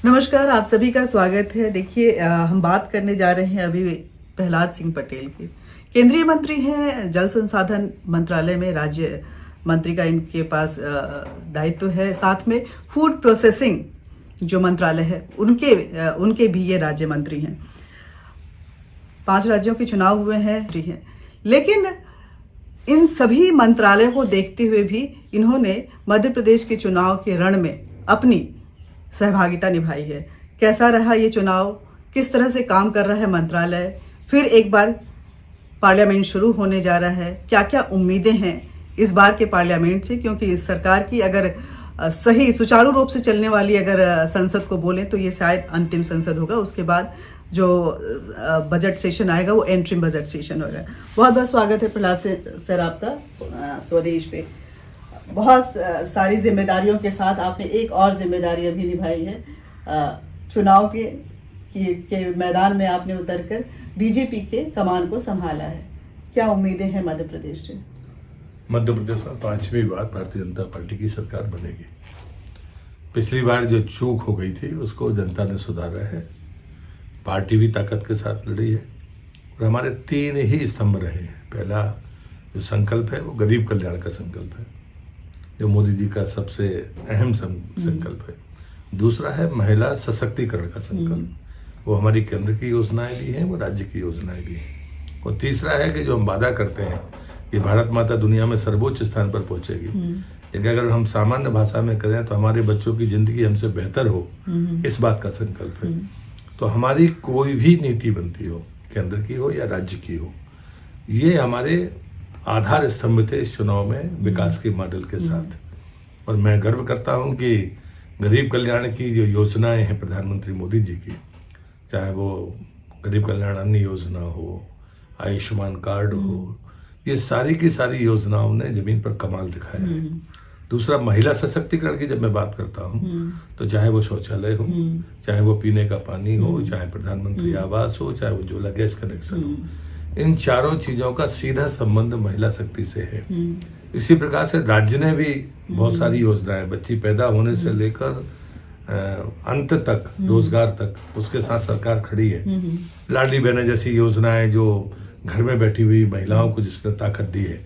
नमस्कार, आप सभी का स्वागत है। देखिए, हम बात करने जा रहे हैं अभी प्रहलाद सिंह पटेल की। केंद्रीय मंत्री हैं, जल संसाधन मंत्रालय में राज्य मंत्री का इनके पास दायित्व है। साथ में फूड प्रोसेसिंग जो मंत्रालय है उनके भी ये राज्य मंत्री हैं। 5 राज्यों के चुनाव हुए हैं, लेकिन इन सभी मंत्रालयों को देखते हुए भी इन्होंने मध्य प्रदेश के चुनाव के रण में अपनी सहभागिता निभाई है। कैसा रहा ये चुनाव, किस तरह से काम कर रहा है मंत्रालय, फिर एक बार पार्लियामेंट शुरू होने जा रहा है, क्या क्या उम्मीदें हैं इस बार के पार्लियामेंट से, क्योंकि इस सरकार की अगर सही सुचारू रूप से चलने वाली अगर संसद को बोलें तो ये शायद अंतिम संसद होगा। उसके बाद जो बजट सेशन आएगा वो एंट्रीम बजट सेशन होगा। बहुत बहुत स्वागत है प्रहलाद सर आपका स्वदेश पे। बहुत सारी जिम्मेदारियों के साथ आपने एक और जिम्मेदारी अभी निभाई है, चुनाव के मैदान में आपने उतरकर बीजेपी के कमान को संभाला है। क्या उम्मीदें हैं मध्य प्रदेश से? मध्य प्रदेश में 5वीं बार भारतीय जनता पार्टी की सरकार बनेगी। पिछली बार जो चूक हो गई थी उसको जनता ने सुधारा है। पार्टी भी ताकत के साथ लड़ी है और हमारे 3 ही स्तंभ रहे हैं। पहला जो संकल्प है वो गरीब कल्याण का संकल्प है, जो मोदी जी का सबसे अहम संकल्प है। दूसरा है महिला सशक्तिकरण का संकल्प, वो हमारी केंद्र की योजनाएं भी हैं, वो राज्य की योजनाएं भी हैं। और तीसरा है कि जो हम वादा करते हैं कि भारत माता दुनिया में सर्वोच्च स्थान पर पहुंचेगी, लेकिन अगर हम सामान्य भाषा में करें तो हमारे बच्चों की जिंदगी हमसे बेहतर हो, इस बात का संकल्प है। तो हमारी कोई भी नीति बनती हो, केंद्र की हो या राज्य की हो, ये हमारे आधार स्तंभ थे इस चुनाव में विकास के मॉडल के साथ। और मैं गर्व करता हूं कि गरीब कल्याण की जो योजनाएं हैं प्रधानमंत्री मोदी जी की, चाहे वो गरीब कल्याण अन्न योजना हो, आयुष्मान कार्ड हो, ये सारी की सारी योजनाओं ने जमीन पर कमाल दिखाया है। दूसरा, महिला सशक्तिकरण की जब मैं बात करता हूँ तो चाहे वो शौचालय हो, चाहे वो पीने का पानी हो, चाहे प्रधानमंत्री आवास हो, चाहे वो उज्ज्वला गैस कनेक्शन हो, इन चारों चीजों का सीधा संबंध महिला शक्ति से है। इसी प्रकार से राज्य ने भी बहुत सारी योजनाएं, बच्ची पैदा होने से लेकर अंत तक, रोजगार तक, उसके साथ सरकार खड़ी है। लाडली बहना जैसी योजनाएं जो घर में बैठी हुई महिलाओं को जिसने ताकत दी है,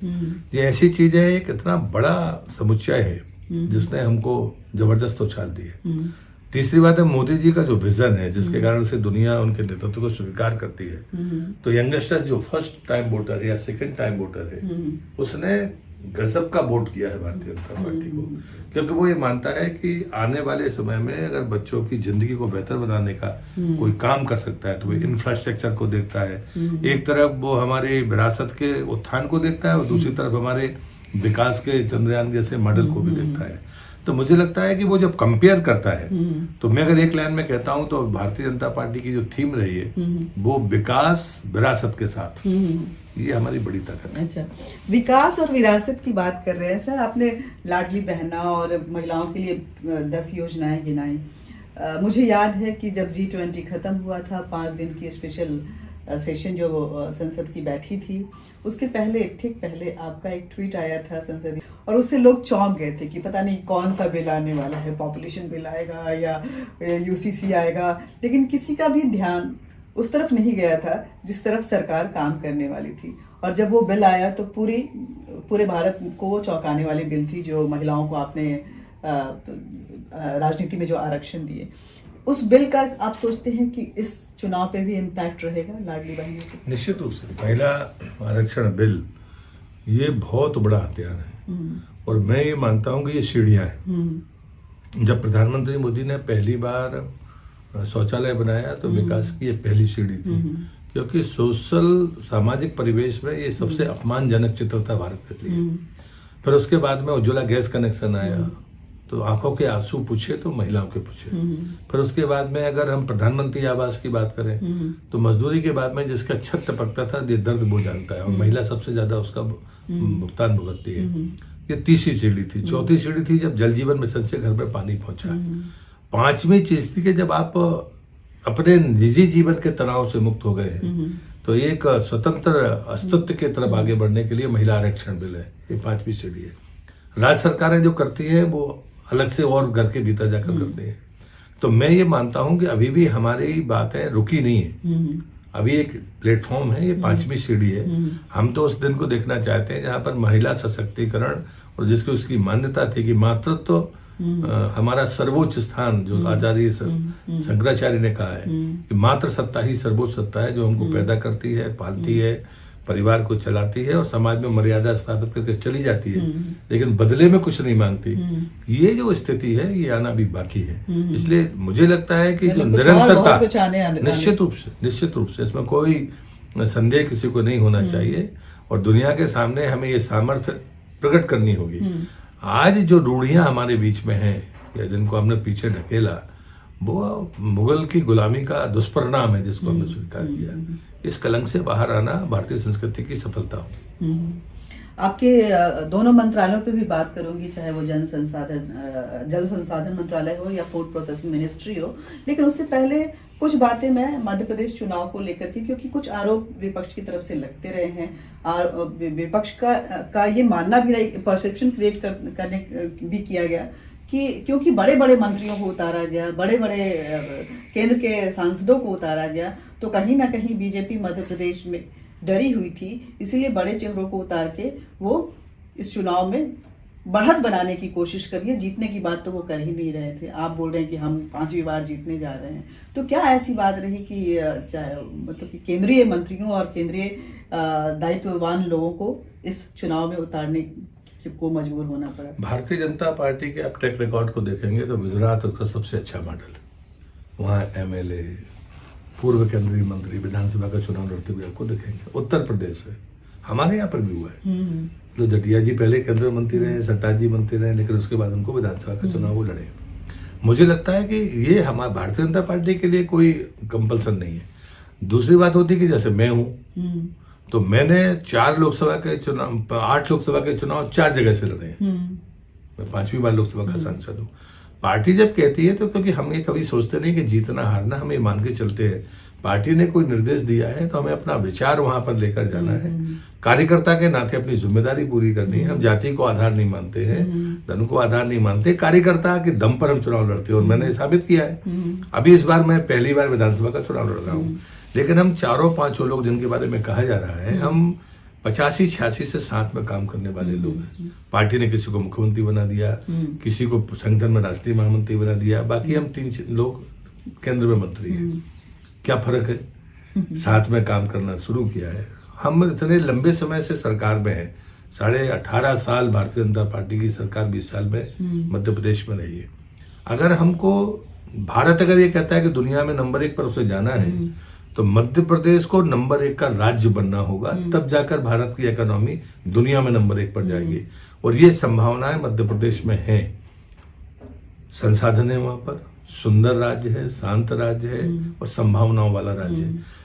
ये ऐसी चीजें एक इतना बड़ा समुच्चय है जिसने हमको जबरदस्त उछाल दी है। तीसरी बात है मोदी जी का जो विजन है, जिसके कारण से दुनिया उनके नेतृत्व को स्वीकार करती है। तो यंगस्टर्स जो फर्स्ट टाइम वोटर है या सेकंड टाइम वोटर है, उसने गजब का वोट किया है भारतीय जनता पार्टी को, क्योंकि वो ये मानता है कि आने वाले समय में अगर बच्चों की जिंदगी को बेहतर बनाने का कोई काम कर सकता है तो वो इंफ्रास्ट्रक्चर को देखता है। एक तरफ वो हमारे विरासत के उत्थान को देखता है और दूसरी तरफ हमारे विकास के चंद्रयान जैसे मॉडल को भी देखता है। तो मुझे लगता है कि वो जब कंपेयर करता है तो मैं अगर एक लाइन में कहता हूं तो भारतीय जनता पार्टी की जो थीम रही है वो विकास विरासत के साथ, ये हमारी बड़ी ताकत है। अच्छा, विकास और विरासत की बात कर रहे हैं सर। आपने लाडली बहना और महिलाओं के लिए 10 योजनाएं गिनाई। मुझे याद है कि जब G20 खत्म हुआ था, 5 दिन की स्पेशल सेशन जो संसद की बैठी थी, उसके पहले, ठीक पहले आपका एक ट्वीट आया था संसद, और उससे लोग चौंक गए थे कि पता नहीं कौन सा बिल आने वाला है, पॉपुलेशन बिल आएगा या UCC आएगा, लेकिन किसी का भी ध्यान उस तरफ नहीं गया था जिस तरफ सरकार काम करने वाली थी। और जब वो बिल आया तो पूरे भारत को चौंकाने वाली बिल थी, जो महिलाओं को आपने राजनीति में जो आरक्षण दिए, उस बिल का आप सोचते हैं कि इस चुनाव पे भी इम्पैक्ट रहेगा लाडली बहन के? निश्चित रूप से महिला आरक्षण बिल ये बहुत बड़ा हथियार है और मैं ये मानता हूँ कि ये सीढ़ियाँ हैं। जब प्रधानमंत्री मोदी ने पहली बार शौचालय बनाया तो विकास की ये पहली सीढ़ी थी, क्योंकि सोशल सामाजिक परिवेश में ये सबसे अपमानजनक चित्र था भारत के लिए। फिर उसके बाद में उज्ज्वला गैस कनेक्शन आया तो आंखों के आंसू पूछे तो महिलाओं के पूछे। फिर उसके बाद में अगर हम प्रधानमंत्री आवास की बात करें तो मजदूरी के बाद में जिसका छत टपकता था ये दर्द वो जानता है, और महिला सबसे ज्यादा उसका भुगतान भुगतती है। ये तीसरी सीढ़ी थी। चौथी सीढ़ी थी जब जल जीवन मिशन से घर में पानी पहुंचा। 5वीं चीज थी कि जब आप अपने निजी जीवन के तनाव से मुक्त हो गए हैं तो एक स्वतंत्र अस्तित्व के तरफ आगे बढ़ने के लिए महिला आरक्षण बिल है। ये 5वीं सीढ़ी है। राज्य सरकारें जो करती है वो अलग से और घर के भीतर जाकर करते हैं। तो मैं ये मानता हूं कि अभी भी हमारी बातें रुकी नहीं है। अभी एक प्लेटफॉर्म है, ये 5वीं सीढ़ी है। हम तो उस दिन को देखना चाहते हैं जहां पर महिला सशक्तिकरण और जिसकी उसकी मान्यता थी कि मातृत्व तो हमारा सर्वोच्च स्थान, जो आचार्य शंकराचार्य ने कहा है कि मातृ सत्ता ही सर्वोच्च सत्ता है, जो हमको पैदा करती है, पालती है, परिवार को चलाती है और समाज में मर्यादा स्थापित करके चली जाती है, लेकिन बदले में कुछ नहीं मांगती। ये जो स्थिति है ये आना भी बाकी है। इसलिए मुझे लगता है कि जो निरंतरता, निश्चित रूप से इसमें कोई संदेह किसी को नहीं होना चाहिए और दुनिया के सामने हमें ये सामर्थ्य प्रकट करनी होगी। आज जो रूढ़ियां हमारे बीच में हैं या जिनको हमने पीछे ढकेला, वो मुगल की गुलामी का दुष्परिणाम है जिसको हमने स्वीकार किया। इस कलंक से बाहर आना भारतीय संस्कृति की सफलता हो। आपके दोनों मंत्रालयों पे भी बात करूंगी, चाहे वो जल संसाधन मंत्रालय हो या फूड प्रोसेसिंग मिनिस्ट्री हो, लेकिन उससे पहले कुछ बातें मैं मध्य प्रदेश चुनाव को लेकर के, क्योंकि कुछ आरोप विपक्ष की तरफ से लगते रहे हैं और विपक्ष का ये मानना भी रहा, परसेप्शन क्रिएट करने भी किया गया कि क्योंकि बड़े बड़े मंत्रियों को उतारा गया, बड़े बड़े केंद्र के सांसदों को उतारा गया, तो कहीं ना कहीं बीजेपी मध्य प्रदेश में डरी हुई थी, इसीलिए बड़े चेहरों को उतार के वो इस चुनाव में बढ़त बनाने की कोशिश करी है। जीतने की बात तो वो कर ही नहीं रहे थे। आप बोल रहे हैं कि हम 5वीं बार जीतने जा रहे हैं, तो क्या ऐसी बात रही कि मतलब कि केंद्रीय मंत्रियों और केंद्रीय दायित्ववान लोगों को इस चुनाव में उतारने को मजबूर होना पड़ा? भारतीय जनता पार्टी के आप ट्रैक रिकॉर्ड को देखेंगे तो गुजरात उसका सबसे अच्छा मॉडल। वहाँ एमएलए, पूर्व केंद्रीय मंत्री विधानसभा का चुनाव लड़ते हुए आपको देखेंगे। उत्तर प्रदेश है, हमारे यहाँ पर भी हुआ है। तो जटिया जी पहले केंद्रीय मंत्री रहे, सट्टा जी मंत्री रहे, लेकिन उसके बाद उनको विधानसभा का चुनाव वो लड़े। मुझे लगता है कि ये हमारे भारतीय जनता पार्टी के लिए कोई कंपल्सन नहीं है। दूसरी बात होती है कि जैसे मैं हूँ तो मैंने 8 लोकसभा के चुनाव 4 जगह से लड़े हैं। मैं 5वीं बार लोकसभा का सांसद हूँ। पार्टी जब कहती है तो क्योंकि हम ये कभी सोचते नहीं कि जीतना हारना, हम ये मान के चलते हैं पार्टी ने कोई निर्देश दिया है तो हमें अपना विचार वहां पर लेकर जाना है। कार्यकर्ता के नाते अपनी जिम्मेदारी पूरी करनी है। हम जाति को आधार नहीं मानते हैं, धन को आधार नहीं मानते, कार्यकर्ता के दम पर हम चुनाव लड़ते हैं और मैंने साबित किया है। अभी इस बार मैं पहली बार विधानसभा का चुनाव लड़ रहा हूँ, लेकिन हम 4-5 लोग जिनके बारे में कहा जा रहा है, हम 85-86 से साथ में काम करने वाले लोग हैं। पार्टी ने किसी को मुख्यमंत्री बना दिया, किसी को संगठन में राष्ट्रीय महामंत्री बना दिया, बाकी हम 3 लोग केंद्र में मंत्री हैं। क्या फर्क है? साथ में काम करना शुरू किया है। हम इतने लंबे समय से सरकार में हैं, 18.5 साल भारतीय जनता पार्टी की सरकार 20 साल में मध्य प्रदेश में रही है। अगर हमको भारत अगर ये कहता है कि दुनिया में नंबर 1 पर उसे जाना है तो मध्य प्रदेश को नंबर 1 का राज्य बनना होगा, तब जाकर भारत की इकोनॉमी दुनिया में नंबर 1 पर जाएगी। और ये संभावनाएं मध्य प्रदेश में है। संसाधन है वहां पर, सुंदर राज्य है, शांत राज्य है और संभावनाओं वाला राज्य है।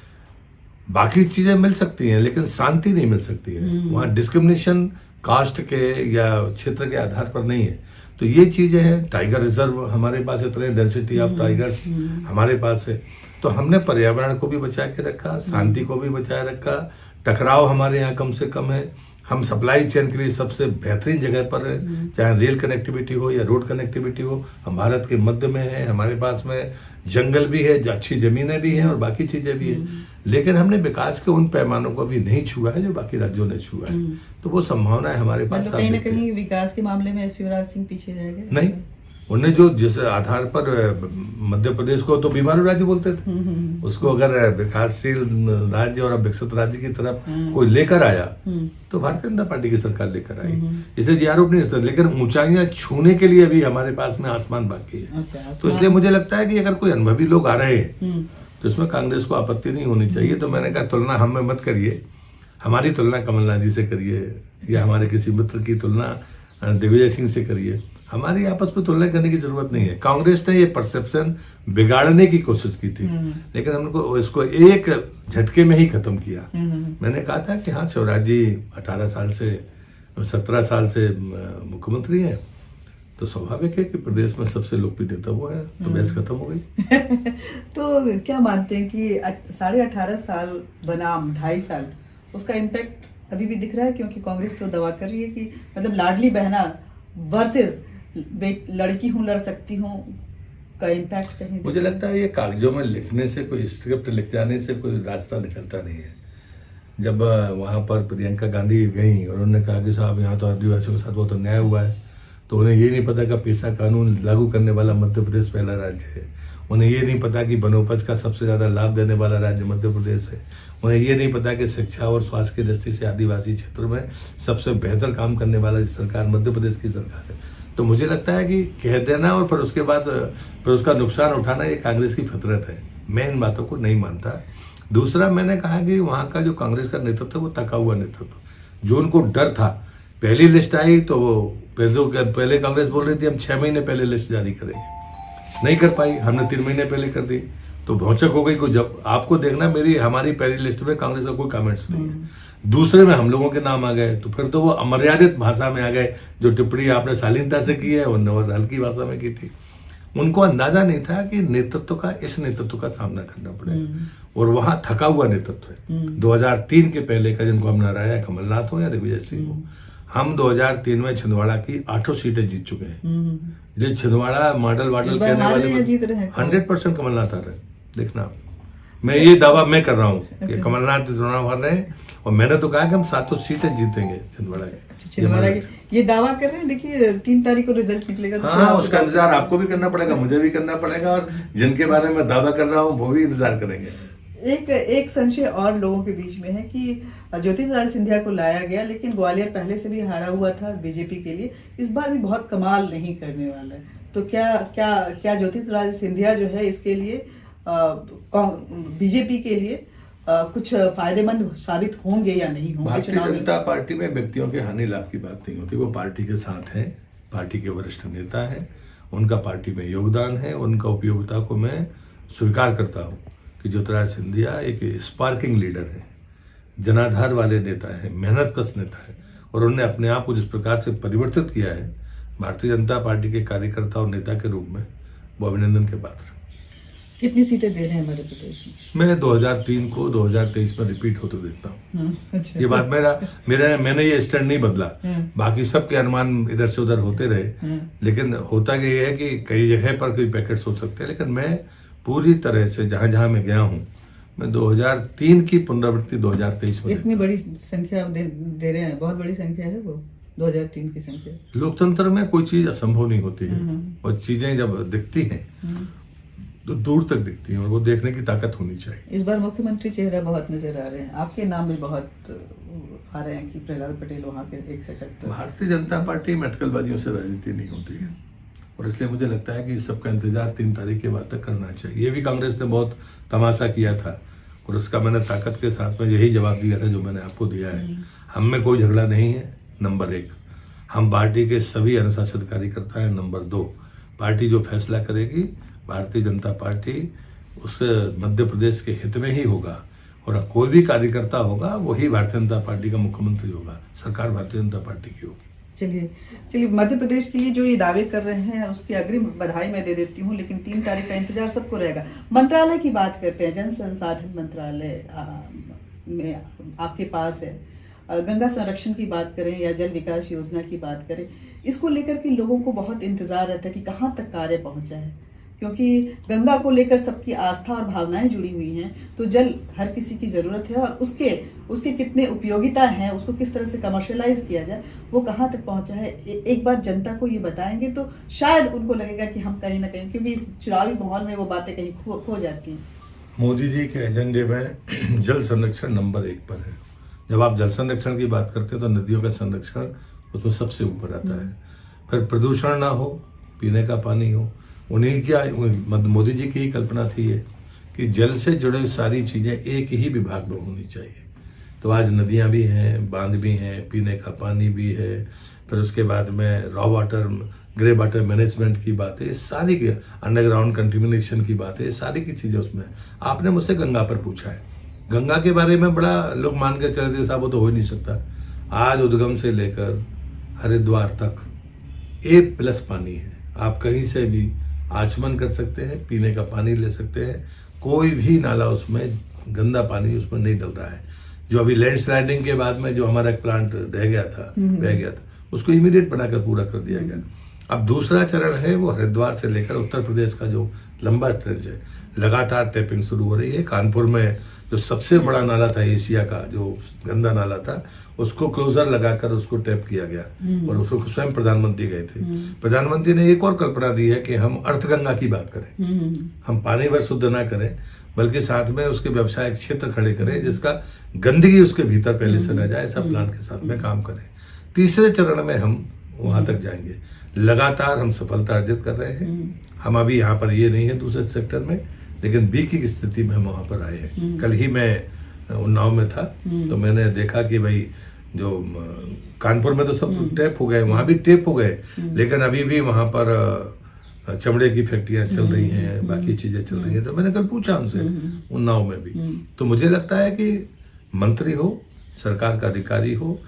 बाकी चीजें मिल सकती हैं लेकिन शांति नहीं मिल सकती है। वहां डिस्क्रिमिनेशन कास्ट के या क्षेत्र के आधार पर नहीं है। तो ये चीजें हैं। टाइगर रिजर्व हमारे पास, इतने डेंसिटी ऑफ टाइगर्स हमारे पास है। तो हमने पर्यावरण को भी बचा के रखा, शांति को भी बचाए रखा, टकराव हमारे यहाँ कम से कम है। हम सप्लाई चेन के लिए सबसे बेहतरीन जगह पर है, चाहे रेल कनेक्टिविटी हो या रोड कनेक्टिविटी हो। हम भारत के मध्य में है, हमारे पास में जंगल भी है, अच्छी जमीनें भी हैं और बाकी चीजें भी हैं। लेकिन हमने विकास के उन पैमानों को भी नहीं छुआ है जो बाकी राज्यों ने छुआ है। तो वो संभावना है हमारे पास। मतलब कहीं ना कहीं विकास के मामले में शिवराज सिंह पीछे रह गए? नहीं, उन्हें जो जिस आधार पर मध्य प्रदेश को तो बीमारू राज्य बोलते थे, उसको अगर विकासशील राज्य और विकसित राज्य की तरफ कोई लेकर आया तो भारतीय जनता पार्टी की सरकार लेकर आई। इसलिए ये आरोप नहीं रहता, लेकिन ऊंचाइयां छूने के लिए अभी हमारे पास में आसमान बाकी है। तो इसलिए मुझे लगता है कि अगर कोई अनुभवी लोग आ रहे हैं तो इसमें कांग्रेस को आपत्ति नहीं होनी चाहिए। तो मैंने कहा तुलना हम में मत करिए, हमारी तुलना कमलनाथ जी से करिए या हमारे किसी मित्र की तुलना दिग्विजय सिंह से करिए। हमारी आपस में तुलना करने की जरूरत नहीं है। कांग्रेस ने ये परसेप्शन बिगाड़ने की कोशिश की थी, लेकिन हमको इसको एक झटके में ही खत्म किया। मैंने कहा था कि हाँ, शिवराज जी 17 साल से मुख्यमंत्री हैं, तो स्वाभाविक है कि प्रदेश में सबसे लोकप्रिय नेता वो है, तो बहस खत्म हो गई। तो क्या मानते हैं कि 18.5 साल बनाम 2.5 साल, उसका इम्पैक्ट अभी भी दिख रहा है? क्योंकि कांग्रेस तो दावा कर रही है कि मतलब लाडली बहना वर्सेस लड़की हूं लड़ सकती हूँ, का इम्पैक्ट कहीं मुझे लगता है ये कागजों में लिखने से, कोई स्क्रिप्ट लिख जाने से कोई रास्ता निकलता नहीं है। जब वहाँ पर प्रियंका गांधी गई और उन्होंने कहा कि साहब यहाँ तो आदिवासियों के साथ बहुत अन्याय हुआ है, तो उन्हें ये नहीं पता कि पेशा कानून लागू करने वाला मध्य प्रदेश पहला राज्य है। उन्हें ये नहीं पता कि वनोपज का सबसे ज़्यादा लाभ देने वाला राज्य मध्य प्रदेश है। उन्हें ये नहीं पता कि शिक्षा और स्वास्थ्य की दृष्टि से आदिवासी क्षेत्र में सबसे बेहतर काम करने वाला सरकार मध्य प्रदेश की सरकार है। तो मुझे लगता है कि कह देना और फिर उसके बाद फिर उसका नुकसान उठाना ये कांग्रेस की फितरत है। मैं इन बातों को नहीं मानता। दूसरा, मैंने कहा कि वहाँ का जो कांग्रेस का नेतृत्व है वो थका हुआ नेतृत्व, जो उनको डर था। पहली लिस्ट आई तो वो पहले कांग्रेस बोल रही थी हम 6 महीने पहले लिस्ट जारी करेंगे, नहीं कर पाई, हमने 3 महीने पहले कर दी, तो भौचक हो गई। को जब आपको देखना हमारी पहली लिस्ट में कांग्रेस का कोई कमेंट्स नहीं है। दूसरे में हम लोगों के नाम आ गए, तो फिर तो वो अमर्यादित भाषा में आ गए। जो टिप्पणी आपने शालीनता से की है और हल्की भाषा में की थी। उनको अंदाजा नहीं था कि इस नेतृत्व का सामना करना पड़ेगा, और वहां थका हुआ नेतृत्व है। 2003 के पहले का, जिनको हम नारायण कमलनाथ हो या दिग्विजय सिंह हो, हम 2003 में छिंदवाड़ा की 8 सीटें जीत चुके हैं। जो छिंदवाड़ा मॉडल कहने वाले 100% कमलनाथ आ रहे हैं। देखना, मैं ये दावा मैं कर रहा हूँ कि कमलनाथ चुनाव हार रहे हैं, और मैंने तो कहा कि हम 7 सीटें जीतेंगे छिंदवाड़ा की। छिंदवाड़ा की ये दावा कर रहे हैं। देखिए 3 तारीख को रिजल्ट निकलेगा, तो हाँ, उसका इंतजार आपको भी करना पड़ेगा, मुझे भी करना पड़ेगा, और जिनके बारे में दावा कर रहा हूँ वो भी इंतजार करेंगे। एक संशय और लोगों के बीच में है कि ज्योतिरादित्य सिंधिया को लाया गया, लेकिन ग्वालियर पहले से भी हारा हुआ था बीजेपी के लिए, इस बार भी बहुत कमाल नहीं करने वाला है। तो क्या ज्योतिरादित्य सिंधिया जो है इसके लिए बीजेपी के लिए कुछ फायदेमंद साबित होंगे या नहीं होंगे? भारतीय जनता पार्टी में व्यक्तियों के हानि लाभ की बात नहीं होती। वो पार्टी के साथ हैं, पार्टी के वरिष्ठ नेता हैं, उनका पार्टी में योगदान है, उनका उपयोगिता को मैं स्वीकार करता हूँ कि ज्योतिरादित्य सिंधिया एक स्पार्किंग लीडर है, जनाधार वाले नेता है, मेहनतकश नेता है, और उन्होंने अपने आप को जिस प्रकार से परिवर्तित किया है भारतीय जनता पार्टी के कार्यकर्ता और नेता के रूप में, वो अभिनंदन के पात्र। कितनी सीटें दे रहे हैं मध्य प्रदेश में? मैं 2003 को 2023 में रिपीट होते देखता हूँ। अच्छा। ये बात मैंने ये स्टैंड नहीं बदला। बाकी सबके अनुमान इधर से उधर होते रहे, लेकिन होता ये है कि कई जगह पर कोई पैकेट्स हो सकते हैं, लेकिन मैं पूरी तरह से जहां जहां मैं गया हूं, मैं 2003 की पुनरावृत्ति 2023 में। इतनी बड़ी संख्या दे रहे हैं, बहुत बड़ी संख्या है वो 2003 की संख्या। लोकतंत्र में कोई चीज असंभव नहीं होती है, और चीजें जब दिखती हैं तो दूर तक दिखती हैं, और वो देखने की ताकत होनी चाहिए। इस बार मुख्यमंत्री चेहरा बहुत नजर आ रहे हैं, आपके नाम भी बहुत आ रहे हैं कि प्रहलाद पटेल वहाँ के एक सशक्त। भारतीय जनता पार्टी में अटकलबाजियों से राजनीति नहीं होती है, और इसलिए मुझे लगता है कि सबका इंतजार 3 तारीख के बाद तक करना चाहिए। ये भी कांग्रेस ने बहुत तमाशा किया था, और उसका मैंने ताकत के साथ में यही जवाब दिया था जो मैंने आपको दिया है। हम में कोई झगड़ा नहीं है, नंबर 1। हम पार्टी के सभी अनुशासित कार्यकर्ता हैं, नंबर 2। पार्टी जो फैसला करेगी, भारतीय जनता पार्टी उस मध्य प्रदेश के हित में ही होगा, और कोई भी कार्यकर्ता होगा वही भारतीय जनता पार्टी का मुख्यमंत्री होगा, सरकार भारतीय जनता पार्टी की होगी। चलिए मध्य प्रदेश के लिए जो ये दावे कर रहे हैं उसकी अग्रिम बधाई मैं दे देती हूँ, लेकिन 3 तारीख का इंतजार सबको रहेगा। मंत्रालय की बात करते हैं, जन संसाधन मंत्रालय में आपके पास है, गंगा संरक्षण की बात करें या जल विकास योजना की बात करें, इसको लेकर के लोगों को बहुत इंतजार रहता है कि कहाँ तक कार्य पहुँचा है, क्योंकि गंगा को लेकर सबकी आस्था और भावनाएं जुड़ी हुई हैं। तो जल हर किसी की ज़रूरत है, और उसके कितने उपयोगिता हैं, उसको किस तरह से कमर्शियलाइज किया जाए, वो कहाँ तक पहुंचा है, एक बार जनता को ये बताएंगे तो शायद उनको लगेगा कि हम कहीं ना कहीं, क्योंकि इस चुनावी माहौल में वो बातें कहीं खो जाती हैं। मोदी जी के एजेंडे में जल संरक्षण नंबर 1 पर है। जब आप जल संरक्षण की बात करते हैं तो नदियों का संरक्षण उसमें सबसे ऊपर आता है। फिर प्रदूषण ना हो, पीने का पानी हो। उन्हीं क्या मोदी जी की ही कल्पना थी ये कि जल से जुड़े सारी चीज़ें एक ही विभाग में होनी चाहिए। तो आज नदियाँ भी हैं, बांध भी हैं, पीने का पानी भी है, फिर उसके बाद में raw water, grey water management की बात है, ये सारी की अंडरग्राउंड कंटेमिनेशन की बात है, ये सारी की चीज़ें उसमें। आपने मुझसे गंगा पर पूछा है, गंगा के बारे में बड़ा लोग मान के चले थे साहब वो तो हो ही नहीं सकता। आज उद्गम से लेकर हरिद्वार तक A+ पानी है, आप कहीं से भी आचमन कर सकते हैं, पीने का पानी ले सकते हैं, कोई भी नाला उसमें गंदा पानी उसमें नहीं डल रहा है। जो अभी लैंडस्लाइडिंग के बाद में जो हमारा प्लांट बह गया था, उसको इमीडिएट बनाकर पूरा कर दिया गया। अब दूसरा चरण है वो हरिद्वार से लेकर उत्तर प्रदेश का जो लंबा ट्रेंच है, लगातार टैपिंग शुरू हो रही है। कानपुर में जो सबसे बड़ा नाला था एशिया का, जो गंदा नाला था, उसको क्लोजर लगाकर उसको टैप किया गया और उसको स्वयं प्रधानमंत्री गए थे। प्रधानमंत्री ने एक और कल्पना दी है कि हम अर्थगंगा की बात करें, हम पानी भर शुद्ध ना करें बल्कि साथ में उसके व्यवसायिक क्षेत्र खड़े करें जिसका गंदगी उसके भीतर पहले से न जाए, ऐसा प्लान के साथ में काम करें। तीसरे चरण में हम वहां तक जाएंगे। लगातार हम सफलता अर्जित कर रहे हैं। हम अभी यहाँ पर ये नहीं है दूसरे सेक्टर में, लेकिन बी की स्थिति में हम वहां पर आए हैं। कल ही मैं उन्नाव में था तो मैंने देखा कि भाई जो कानपुर में तो सब टेप हो गए, वहां भी टेप हो गए, लेकिन अभी भी वहां पर चमड़े की फैक्ट्रियां चल रही हैं, बाकी चीजें चल रही हैं। तो मैंने कल पूछा उनसे उन्नाव में भी, तो मुझे लगता है कि मंत्री हो, सरकार का अधिकारी हो,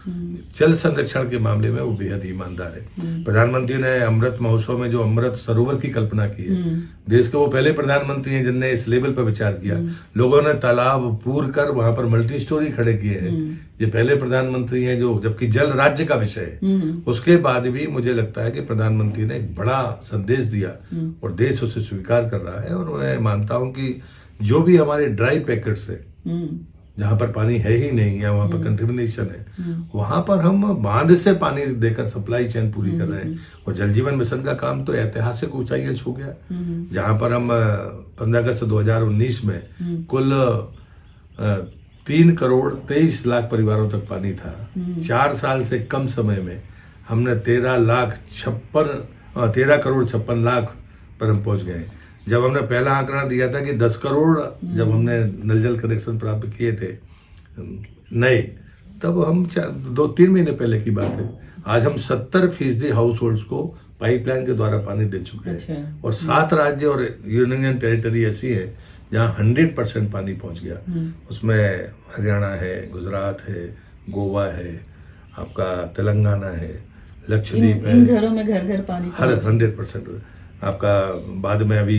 जल संरक्षण के मामले में वो बेहद ईमानदार है। प्रधानमंत्री ने अमृत महोत्सव में जो अमृत सरोवर की कल्पना की है, देश के वो पहले प्रधानमंत्री हैं जिनने इस लेवल पर विचार किया। लोगों ने तालाब पूर कर वहां पर मल्टी स्टोरी खड़े किए हैं। ये पहले प्रधानमंत्री हैं जो, जबकि जल राज्य का विषय है। उसके बाद भी मुझे लगता है कि प्रधानमंत्री ने एक बड़ा संदेश दिया और देश उसे स्वीकार कर रहा है। और मैं मानता हूं कि जो भी हमारे ड्राई पैकेट्स है, जहां पर पानी है ही नहीं या वहां पर कंटेमिनेशन है, वहां पर हम बांध से पानी देकर सप्लाई चेन पूरी कर रहे हैं। और जल जीवन मिशन का काम तो ऐतिहासिक ऊंचाई छू गया, जहां पर हम 15 अगस्त 2019 में कुल 3 करोड़ 23 लाख परिवारों तक पानी था। 4 साल से कम समय में हमने 13 करोड़ 56 लाख पर हम पहुंच गए। जब हमने पहला आंकड़ा दिया था कि 10 करोड़ जब हमने नल जल कनेक्शन प्राप्त किए थे नए, तब हम 2-3 महीने पहले की बात है। आज हम 70% हाउस होल्ड्स को पाइपलाइन के द्वारा पानी दे चुके हैं। और 7 राज्य और यूनियन टेरिटरी ऐसी है जहाँ 100% पानी पहुंच गया। उसमें हरियाणा है, गुजरात है, गोवा है, आपका तेलंगाना है, लक्षद्वीप है। इन घरों में घर घर पानी हर 100% आपका बाद में अभी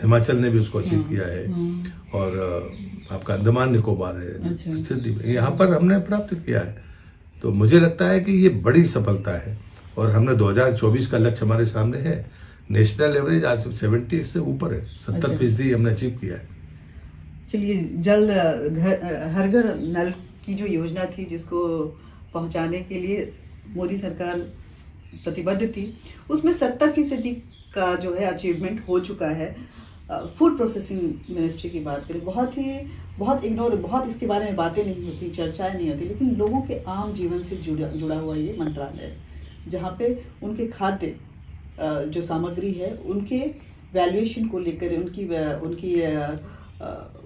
हिमाचल ने भी उसको अचीव किया है। और आपका अंडमान निकोबार है, यहाँ पर हमने प्राप्त किया है। तो मुझे लगता है कि ये बड़ी सफलता है। और हमने 2024 का लक्ष्य हमारे सामने है। नेशनल एवरेज आज 70 से ऊपर है, 70% हमने अचीव किया है। चलिए, जल्द हर घर नल की जो योजना थी जिसको पहुंचाने के लिए मोदी सरकार प्रतिबद्ध थी, उसमें 70% का जो है अचीवमेंट हो चुका है। फूड प्रोसेसिंग मिनिस्ट्री की बात करें, बहुत इग्नोर, बहुत इसके बारे में बातें नहीं होती, चर्चाएं नहीं होती, लेकिन लोगों के आम जीवन से जुड़ा हुआ ये मंत्रालय है, जहाँ पे उनके खाद्य जो सामग्री है उनके वैल्यूएशन को लेकर,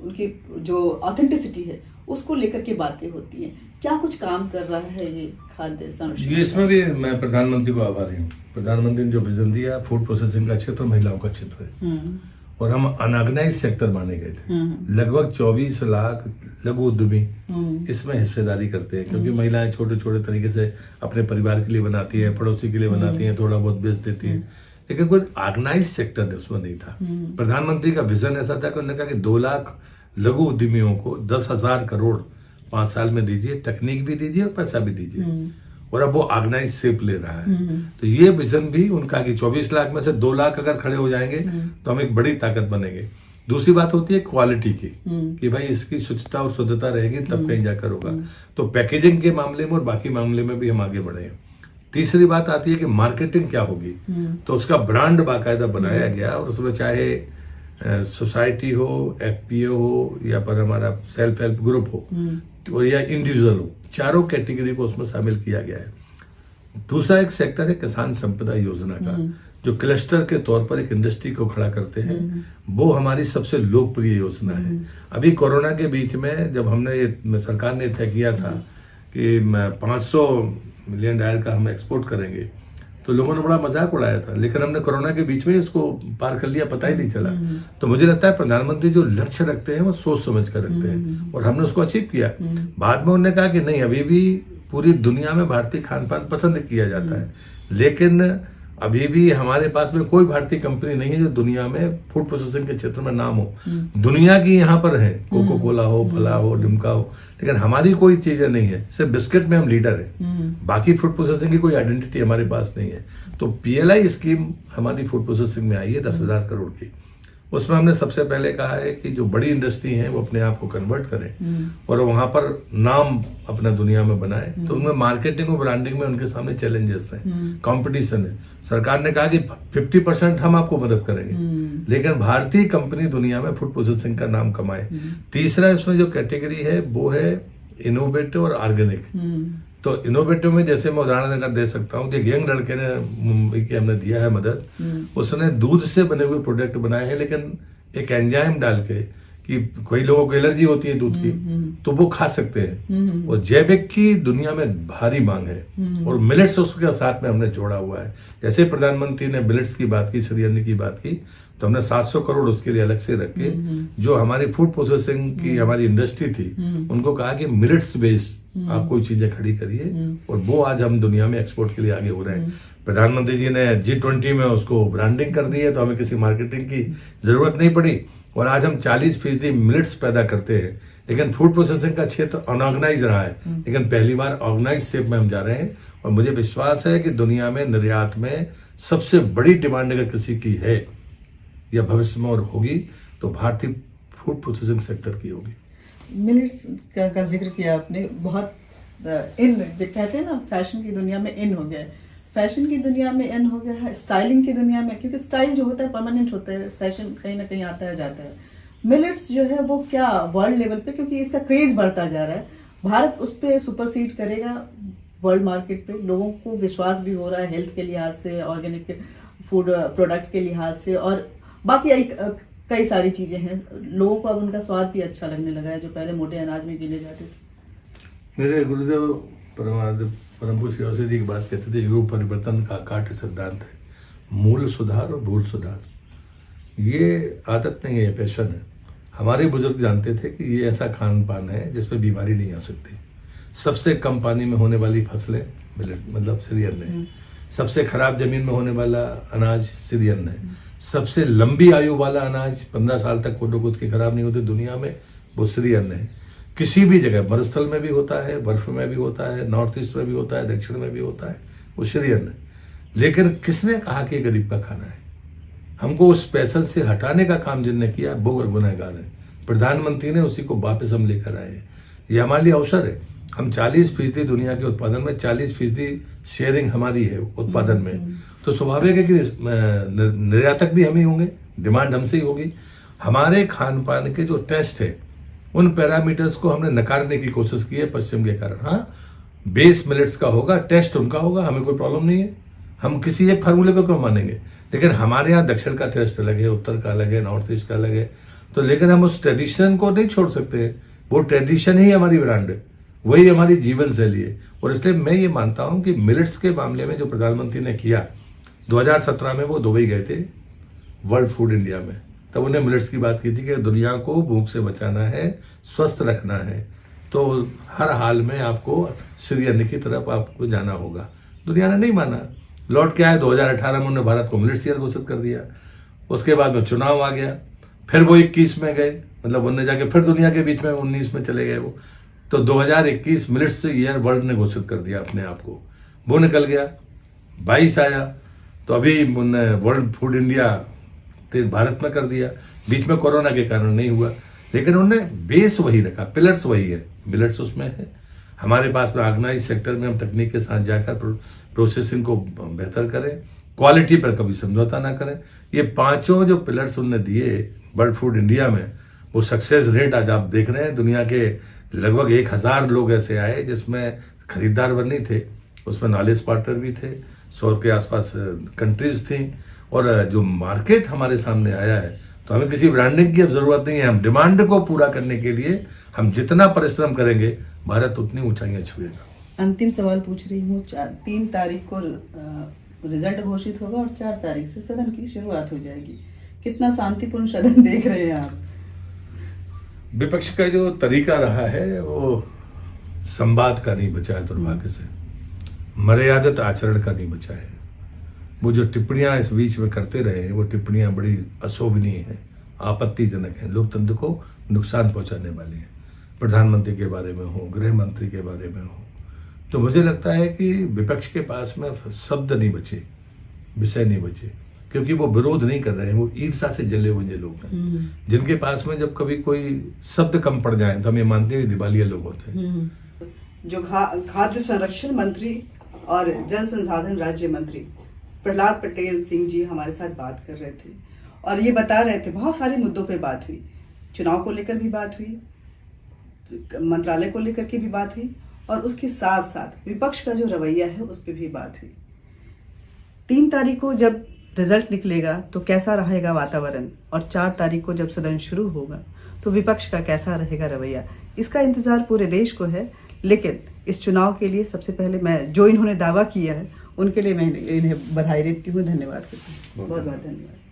उनकी जो ऑथेंटिसिटी है उसको लेकर के बातें होती हैं। क्या कुछ काम कर रहा है ये खाद्य संरक्षण? ये इसमें भी मैं प्रधानमंत्री को आभारी हूँ। प्रधानमंत्री ने जो विजन दिया, फूड प्रोसेसिंग का क्षेत्र महिलाओं का क्षेत्र है और हम अनऑर्गेनाइज सेक्टर माने गए थे। लगभग 24 लाख लघु उद्यमी इसमें हिस्सेदारी करते हैं, क्योंकि महिलाएं छोटे छोटे तरीके से अपने परिवार के लिए बनाती है, पड़ोसी के लिए बनाती है, थोड़ा बहुत बेच देती है, लेकिन कोई ऑर्गेनाइज सेक्टर उसमें नहीं था। प्रधानमंत्री का विजन ऐसा था कि उन्होंने कहा कि 2 लाख लघु उद्यमियों को 10,000 करोड़ 5 साल में दीजिए, तकनीक भी दीजिए और पैसा भी दीजिए। और अब वो ऑर्गेनाइज शेप ले रहा है। तो ये विजन भी उनका कि 24 लाख में से 2 लाख अगर खड़े हो जाएंगे तो हम एक बड़ी ताकत बनेंगे। दूसरी बात होती है क्वालिटी की, कि भाई इसकी शुद्धता और शुद्धता रहेगी तब कहीं जाकर होगा। तो पैकेजिंग के मामले में और बाकी मामले में भी हम आगे बढ़े हैं। तीसरी बात आती है कि मार्केटिंग क्या होगी, तो उसका ब्रांड बाकायदा बनाया गया और उसमें चाहे सोसाइटी हो, एफपीओ हो या पर हमारा सेल्फ हेल्प ग्रुप हो तो या इंडिविजुअल हो, चारों कैटेगरी को उसमें शामिल किया गया है। दूसरा एक सेक्टर है किसान संपदा योजना का, जो क्लस्टर के तौर पर एक इंडस्ट्री को खड़ा करते हैं। वो हमारी सबसे लोकप्रिय योजना है। अभी कोरोना के बीच में जब हमने सरकार ने तय किया था कि 500 मिलियन डायर का हम एक्सपोर्ट करेंगे, तो लोगों ने बड़ा मजाक उड़ाया था, लेकिन हमने कोरोना के बीच में इसको पार कर लिया, पता ही नहीं चला। तो मुझे लगता है प्रधानमंत्री जो लक्ष्य रखते हैं वो सोच समझ कर रखते हैं और हमने उसको अचीव किया। बाद में उन्होंने कहा कि नहीं, अभी भी पूरी दुनिया में भारतीय खान पान पसंद किया जाता है, लेकिन अभी भी हमारे पास में कोई भारतीय कंपनी नहीं है जो दुनिया में फूड प्रोसेसिंग के क्षेत्र में नाम हो। दुनिया की यहाँ पर है, कोको कोला हो, फला हो, लिम्का हो, लेकिन हमारी कोई चीजें नहीं है। सिर्फ बिस्किट में हम लीडर है, बाकी फूड प्रोसेसिंग की कोई आइडेंटिटी हमारे पास नहीं है। तो पीएलआई स्कीम हमारी फूड प्रोसेसिंग में आई है 10,000 करोड़ की। उसमें हमने सबसे पहले कहा है कि जो बड़ी इंडस्ट्री है वो अपने आप को कन्वर्ट करें और वहां पर नाम अपना दुनिया में बनाए। तो उनमें मार्केटिंग और ब्रांडिंग में उनके सामने चैलेंजेस हैं, कंपटीशन है। सरकार ने कहा कि 50% हम आपको मदद करेंगे, लेकिन भारतीय कंपनी दुनिया में फूड प्रोसेसिंग का नाम कमाए। तीसरा इसमें जो कैटेगरी है वो है इनोवेटिव और ऑर्गेनिक। तो इनोवेटिव में जैसे मैं उदाहरण अगर दे सकता हूँ कि एक यंग लड़के ने मुंबई के हमने दिया है मदद, उसने दूध से बने हुए प्रोडक्ट बनाए हैं, लेकिन एक एंजाइम डाल के कि कई लोगों को एलर्जी होती है दूध की, तो वो खा सकते हैं। और जैविक की दुनिया में भारी मांग है और मिलेट्स उसके साथ में हमने जोड़ा हुआ है। जैसे प्रधानमंत्री ने मिलेट्स की बात की, सिरियनी की बात की, तो हमने 700 करोड़ उसके लिए अलग से रख के जो हमारी फूड प्रोसेसिंग की हमारी इंडस्ट्री थी उनको कहा कि मिलेट्स बेस्ड आप कोई चीजें खड़ी करिए, और वो आज हम दुनिया में एक्सपोर्ट के लिए आगे हो रहे हैं। प्रधानमंत्री जी ने G20 में उसको ब्रांडिंग कर दी है, तो हमें किसी मार्केटिंग की जरूरत नहीं पड़ी। और आज हम 40% मिलेट्स पैदा करते हैं, लेकिन फूड प्रोसेसिंग का क्षेत्र अनऑर्गेनाइज रहा है, लेकिन पहली बार ऑर्गेनाइज शेप में हम जा रहे हैं। और मुझे विश्वास है कि दुनिया में निर्यात में सबसे बड़ी डिमांड अगर किसी की है या भविष्य में और होगी तो भारतीय फूड प्रोसेसिंग सेक्टर की होगी। मिलेट्स का जिक्र किया आपने, बहुत इन कहते हैं ना, फैशन की दुनिया में इन हो गया है, फैशन की दुनिया में इन हो गया है, स्टाइलिंग की दुनिया में, क्योंकि स्टाइल जो होता है परमानेंट होता है, फैशन कहीं ना कहीं आता है जाता है। मिलेट्स जो है वो क्या वर्ल्ड लेवल पे, क्योंकि इसका क्रेज बढ़ता जा रहा है, भारत उस पर सुपरसीड करेगा वर्ल्ड मार्केट पे, लोगों को विश्वास भी हो रहा है हेल्थ के लिहाज से, ऑर्गेनिक फूड प्रोडक्ट के लिहाज से, और बाकी कई सारी चीजें हैं। लोगों को अब उनका स्वाद भी अच्छा लगने लगा है, जो पहले मोटे अनाज में गिने जाते थे। मेरे गुरुदेव परम पूज्य श्री औसी जी की बात कहते थे, युग परिवर्तन का अकाट सिद्धांत है, मूल सुधार और भूल सुधार। ये आदत नहीं है, ये पैशन है। हमारे बुजुर्ग जानते थे कि ये ऐसा खान पान है जिसपे बीमारी नहीं आ सकती। सबसे कम पानी में होने वाली फसलें मिलेट मतलब सीरियल है, सबसे खराब जमीन में होने वाला अनाज सीरियल है, सबसे लंबी आयु वाला अनाज 15 साल तक कोटो खुद की खराब नहीं होती दुनिया में, वो सीरियल है। किसी भी जगह मरुस्थल में भी होता है, बर्फ में भी होता है, नॉर्थ ईस्ट में भी होता है, दक्षिण में भी होता है, वो सीरियल है। लेकिन किसने कहा कि गरीब का खाना है? हमको उस पैसल से हटाने का काम जिनने किया वो गुनहगार है। प्रधानमंत्री ने उसी को वापस हम लेकर आए। ये हमारे लिए अवसर है। हम 40% दुनिया के उत्पादन में 40% शेयरिंग हमारी है उत्पादन में, तो स्वाभाविक है कि निर्यातक भी हम ही होंगे, डिमांड हमसे ही होगी। हमारे खान पान के जो टेस्ट है उन पैरामीटर्स को हमने नकारने की कोशिश की है पश्चिम के कारण। हाँ, बेस मिलेट्स का होगा, टेस्ट उनका होगा, हमें कोई प्रॉब्लम नहीं है। हम किसी एक फार्मूले को क्यों मानेंगे? लेकिन हमारे यहाँ दक्षिण का टेस्ट अलग है, उत्तर का अलग है, नॉर्थ ईस्ट का अलग है। तो लेकिन हम उस ट्रेडिशन को नहीं छोड़ सकते। वो ट्रेडिशन ही हमारी ब्रांड है, वही हमारी जीवन शैली है। और इसलिए मैं ये मानता हूँ कि मिलेट्स के मामले में जो प्रधानमंत्री ने किया, 2017 में वो दुबई गए थे वर्ल्ड फूड इंडिया में, तब उन्हें मिलेट्स की बात की थी कि दुनिया को भूख से बचाना है, स्वस्थ रखना है, तो हर हाल में आपको सीरियल की तरफ आपको जाना होगा। दुनिया ने नहीं माना, लौट के आए 2018 में उन्होंने भारत को मिलेट्स ईयर घोषित कर दिया। उसके बाद में चुनाव आ गया, फिर वो 21 में गए, मतलब उनने जाके फिर दुनिया के बीच में 19 में चले गए वो। तो 2021 मिलेट्स ईयर वर्ल्ड ने घोषित कर दिया अपने आप को, वो निकल गया। 22 आया तो अभी वर्ल्ड फूड इंडिया भारत में कर दिया। बीच में कोरोना के कारण नहीं हुआ, लेकिन उन्होंने बेस वही रखा, पिलर्स वही है, मिलेट्स उसमें है। हमारे पास में ऑर्गेनाइज सेक्टर में हम तकनीक के साथ जाकर प्रोसेसिंग को बेहतर करें, क्वालिटी पर कभी समझौता ना करें। ये पांचों जो पिलर्स उन्होंने दिए वर्ल्ड फूड इंडिया में, वो सक्सेस रेट आज आप देख रहे हैं। दुनिया के लगभग 1000 लोग ऐसे आए जिसमें खरीदार बनी थे, उसमें नॉलेज पार्टनर भी थे, 100 के आसपास कंट्रीज थी, और जो मार्केट हमारे सामने आया है, तो हमें किसी ब्रांडिंग की अब जरूरत नहीं है। हम डिमांड को पूरा करने के लिए हम जितना परिश्रम करेंगे, भारत उतनी ऊंचाइयां छुएगा। अंतिम सवाल पूछ रही हूँ, 3 तारीख को रिजल्ट घोषित होगा और 4 तारीख से सदन की शुरुआत हो जाएगी। कितना शांतिपूर्ण सदन देख रहे हैं आप? विपक्ष का जो तरीका रहा है वो संवाद का नहीं बचा है, दुर्भाग्य से मर्यादित आचरण का नहीं बचा है। वो जो टिप्पणियां इस बीच में करते रहे हैं वो टिप्पणियां बड़ी अशोभनीय हैं, आपत्तिजनक हैं, लोकतंत्र को नुकसान पहुंचाने वाली हैं। प्रधानमंत्री के बारे में हो, गृह मंत्री के बारे में हो, तो मुझे लगता है कि विपक्ष के पास में शब्द नहीं बचे, विषय नहीं बचे, क्योंकि वो विरोध नहीं कर रहे हैं, वो ईर्ष्या से जले हुए लोग हैं जिनके पास में जब कभी कोई शब्द कम पड़ जाए तो हम ये मानते हैं दिवालिया लोग होते हैं। जो खाद्य संरक्षण मंत्री और जल संसाधन राज्य मंत्री प्रहलाद पटेल सिंह जी हमारे साथ बात कर रहे थे और ये बता रहे थे बहुत सारे मुद्दों पे बात हुई, चुनाव को लेकर भी बात हुई, मंत्रालय को लेकर के भी बात हुई और उसके साथ साथ विपक्ष का जो रवैया है उस पर भी बात हुई। 3 तारीख को जब रिजल्ट निकलेगा तो कैसा रहेगा वातावरण और 4 तारीख को जब सदन शुरू होगा तो विपक्ष का कैसा रहेगा रवैया, इसका इंतजार पूरे देश को है। लेकिन इस चुनाव के लिए सबसे पहले मैं जो इन्होंने दावा किया है उनके लिए मैं इन्हें बधाई देती हूँ, धन्यवाद करती हूँ, बहुत बहुत धन्यवाद।